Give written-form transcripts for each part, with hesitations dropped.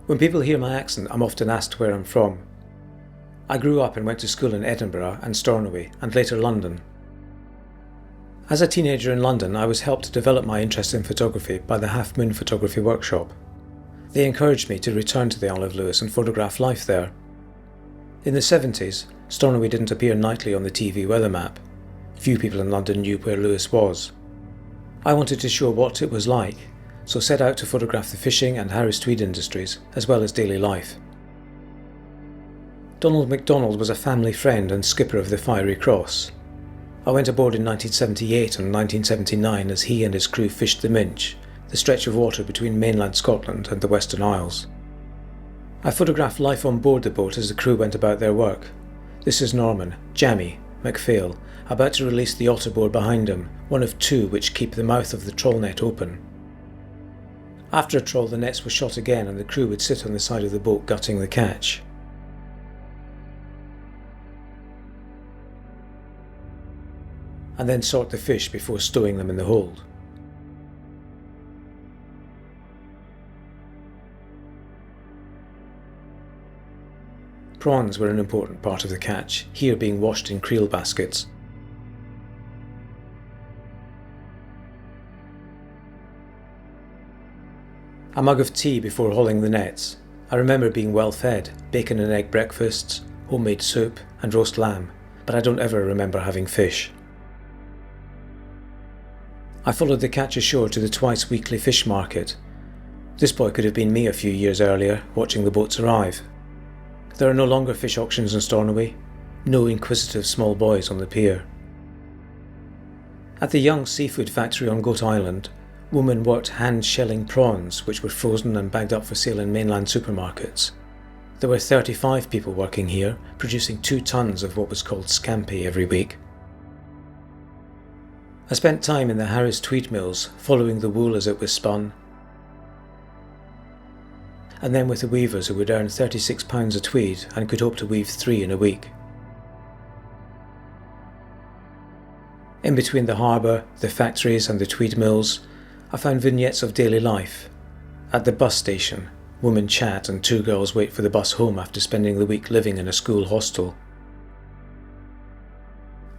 When people hear my accent, I'm often asked where I'm from. I grew up and went to school in Edinburgh and Stornoway, and later London. As a teenager in London, I was helped to develop my interest in photography by the Half Moon Photography Workshop. They encouraged me to return to the Isle of Lewis and photograph life there. In the 70s, Stornoway didn't appear nightly on the TV weather map. Few people in London knew where Lewis was. I wanted to show what it was like, so set out to photograph the fishing and Harris Tweed industries, as well as daily life. Donald MacDonald was a family friend and skipper of the Fiery Cross. I went aboard in 1978 and 1979 as he and his crew fished the Minch, the stretch of water between mainland Scotland and the Western Isles. I photographed life on board the boat as the crew went about their work. This is Norman, Jammy, MacPhail, about to release the otterboard behind him, one of two which keep the mouth of the trawl net open. After a trawl, the nets were shot again and the crew would sit on the side of the boat gutting the catch. And then sort the fish before stowing them in the hold. Prawns were an important part of the catch, here being washed in creel baskets. A mug of tea before hauling the nets. I remember being well fed, bacon and egg breakfasts, homemade soup and roast lamb, but I don't ever remember having fish. I followed the catch ashore to the twice weekly fish market. This boy could have been me a few years earlier, watching the boats arrive. There are no longer fish auctions in Stornoway, no inquisitive small boys on the pier. At the Young Seafood Factory on Goat Island, women worked hand-shelling prawns which were frozen and bagged up for sale in mainland supermarkets. There were 35 people working here, producing 2 tons of what was called scampi every week. I spent time in the Harris Tweed mills, following the wool as it was spun, and then with the weavers who would earn £36 a tweed and could hope to weave 3 in a week. In between the harbour, the factories and the tweed mills, I found vignettes of daily life. At the bus station, women chat and 2 girls wait for the bus home after spending the week living in a school hostel.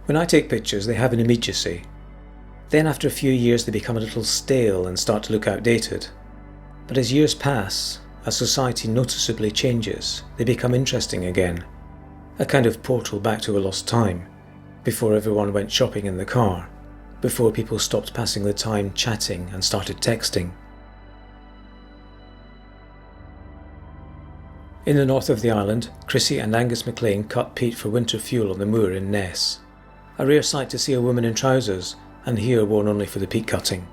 When I take pictures, they have an immediacy. Then after a few years they become a little stale and start to look outdated. But as years pass, as society noticeably changes, they become interesting again. A kind of portal back to a lost time, before everyone went shopping in the car, before people stopped passing the time chatting and started texting. In the north of the island, Chrissy and Angus MacLean cut peat for winter fuel on the moor in Ness. A rare sight to see a woman in trousers, and here worn only for the peat cutting.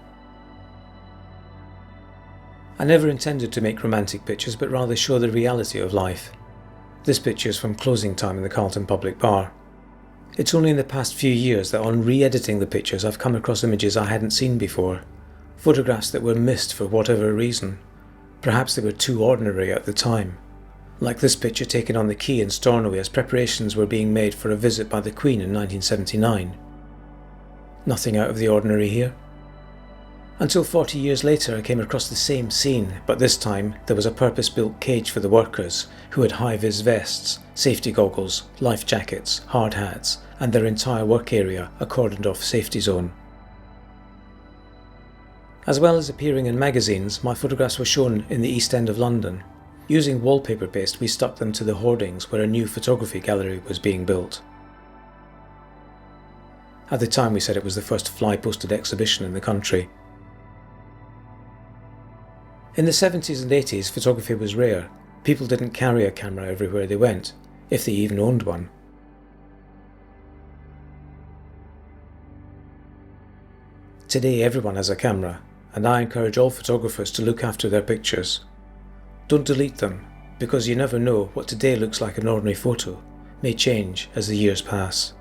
I never intended to make romantic pictures, but rather show the reality of life. This picture is from closing time in the Carlton Public Bar. It's only in the past few years that on re-editing the pictures I've come across images I hadn't seen before. Photographs that were missed for whatever reason. Perhaps they were too ordinary at the time. Like this picture taken on the quay in Stornoway as preparations were being made for a visit by the Queen in 1979. Nothing out of the ordinary here. Until 40 years later I came across the same scene, but this time there was a purpose-built cage for the workers, who had high-vis vests, safety goggles, life jackets, hard hats, and their entire work area a cordoned-off safety zone. As well as appearing in magazines, my photographs were shown in the East End of London. Using wallpaper paste, we stuck them to the hoardings where a new photography gallery was being built. At the time we said it was the first fly-posted exhibition in the country. In the 70s and 80s, photography was rare. People didn't carry a camera everywhere they went, if they even owned one. Today everyone has a camera, and I encourage all photographers to look after their pictures. Don't delete them, because you never know what today looks like an ordinary photo may change as the years pass.